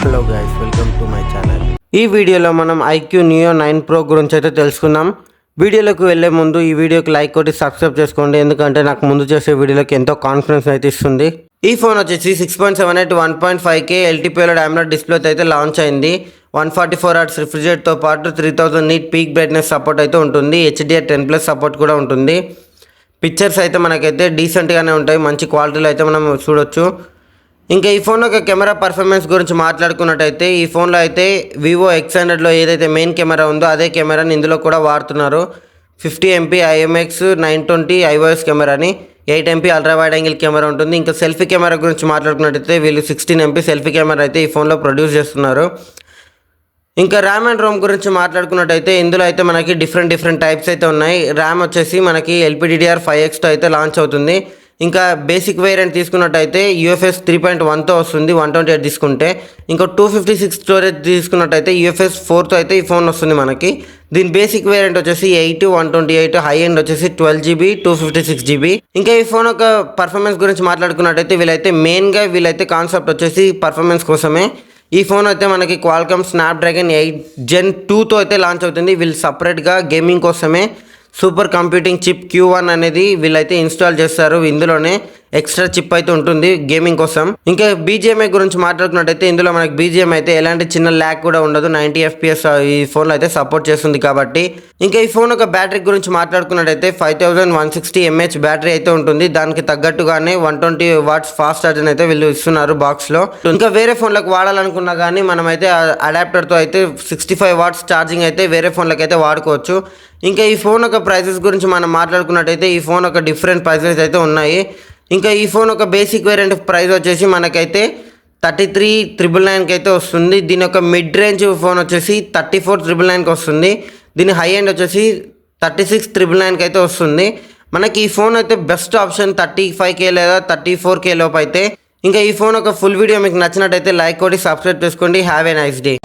Hello guys, welcome to my channel. ఈ వీడియోలో మనం ఐక్యూ నియో 9 Pro గురించి అయితే తెలుసుకుందాం. వీడియోలోకి వెళ్ళే ముందు ఈ వీడియోకి లైక్ కొట్టి సబ్స్క్రైబ్ చేసుకోండి, ఎందుకంటే నాకు ముందు చేసే వీడియోలోకి ఎంతో కాన్ఫిడెన్స్ అయితే ఇస్తుంది. ఈ ఫోన్ వచ్చేసి 6.78 1.5K ఎల్టీపీఎల్ AMOLED డిస్ప్లేతో అయితే లాంచ్ అయింది. 144Hz రిఫ్రెష్ రేట్తో పాటు 3000 నీట్ పీక్ బ్రైట్నెస్ సపోర్ట్ అయితే ఉంటుంది. HDR10+ సపోర్ట్ కూడా ఉంటుంది. పిక్చర్స్ అయితే మనకైతే డీసెంట్గానే ఉంటాయి, మంచి క్వాలిటీలో అయితే మనం చూడొచ్చు. ఇంకా ఈ ఫోన్ యొక్క కెమెరా పర్ఫార్మెన్స్ గురించి మాట్లాడుకున్నట్టయితే ఈ ఫోన్లో అయితే వివో X100లో ఏదైతే మెయిన్ కెమెరా ఉందో అదే కెమెరాని ఇందులో కూడా వాడుతున్నారు. 50MP IMX 920 IOS కెమెరాని, 8MP ultra wide angle camera ఉంటుంది. ఇంకా సెల్ఫీ కెమెరా గురించి మాట్లాడుకున్నట్టయితే వీళ్ళు 16MP సెల్ఫీ కెమెరా అయితే ఈ ఫోన్లో ప్రొడ్యూస్ చేస్తున్నారు. ఇంకా ర్యామ్ అండ్ రోమ్ గురించి మాట్లాడుకున్నట్టయితే ఇందులో అయితే మనకి డిఫరెంట్ టైప్స్ అయితే ఉన్నాయి. ర్యామ్ వచ్చేసి మనకి LPDDR5Xతో అయితే లాంచ్ అవుతుంది. ఇంకా బేసిక్ వేరియంట్ తీసుకున్నట్టయితే UFS 3.1తో వస్తుంది 128 తీసుకుంటే. ఇంకా 256 స్టోరేజ్ తీసుకున్నట్టయితే UFS 4తో అయితే ఈ ఫోన్ వస్తుంది మనకి. దీని బేసిక్ వేరియంట్ వచ్చేసి 8 128, హై ఎండ్ వచ్చేసి 12GB 256GB. ఇంకా ఈ ఫోన్ యొక్క పర్ఫార్మెన్స్ గురించి మాట్లాడుకున్నట్టయితే వీళ్ళైతే వీళ్ళైతే కాన్సెప్ట్ వచ్చేసి పర్ఫార్మెన్స్ కోసమే. ఈ ఫోన్ అయితే మనకి క్వాల్కామ్ స్నాప్డ్రాగన్ 8 Gen 2తో అయితే లాంచ్ అవుతుంది. వీళ్ళు సపరేట్గా గేమింగ్ కోసమే సూపర్ కంప్యూటింగ్ చిప్ Q1 అనేది వీళ్ళైతే ఇన్స్టాల్ చేస్తారు. ఇందులోనే ఎక్స్ట్రా చిప్ అయితే ఉంటుంది గేమింగ్ కోసం. ఇంకా BGMI గురించి మాట్లాడుకున్నట్టయితే ఇందులో మనకి BGM అయితే ఎలాంటి చిన్న ల్యాగ్ కూడా ఉండదు. 90 FPS ఈ ఫోన్లో అయితే సపోర్ట్ చేస్తుంది కాబట్టి. ఇంకా ఈ ఫోన్ యొక్క బ్యాటరీ గురించి మాట్లాడుకున్నట్టయితే 5160 mAh బ్యాటరీ అయితే ఉంటుంది. దానికి తగ్గట్టుగానే 120 watts ఫాస్ట్ ఛార్జర్ అయితే వీళ్ళు ఇస్తున్నారు బాక్స్లో. ఇంకా వేరే ఫోన్లకు వాడాలనుకున్నా కానీ మనమైతే అడాప్టర్తో అయితే 65 watts ఛార్జింగ్ అయితే వేరే ఫోన్లకు అయితే వాడుకోవచ్చు. ఇంకా ఈ ఫోన్ యొక్క ప్రైసెస్ గురించి మనం మాట్లాడుకున్నట్టయితే ఈ ఫోన్ యొక్క డిఫరెంట్ ప్రైసెస్ అయితే ఉన్నాయి. ఇంకా ఈ ఫోన్ ఒక బేసిక్ వేరియంట్ ప్రైస్ వచ్చేసి మనకైతే 33,999కి అయితే వస్తుంది. దీని యొక్క మిడ్ రేంజ్ ఫోన్ వచ్చేసి 34,999కి వస్తుంది. దీని హై ఎండ్ వచ్చేసి 36,999కి అయితే వస్తుంది. మనకి ఈ ఫోన్ అయితే బెస్ట్ ఆప్షన్ 35K లేదా 34K లోపు అయితే. ఇంకా ఈ ఫోన్ ఒక ఫుల్ వీడియో మీకు నచ్చినట్టయితే లైక్ కొట్టి సబ్స్క్రైబ్ చేసుకోండి. Have a nice day.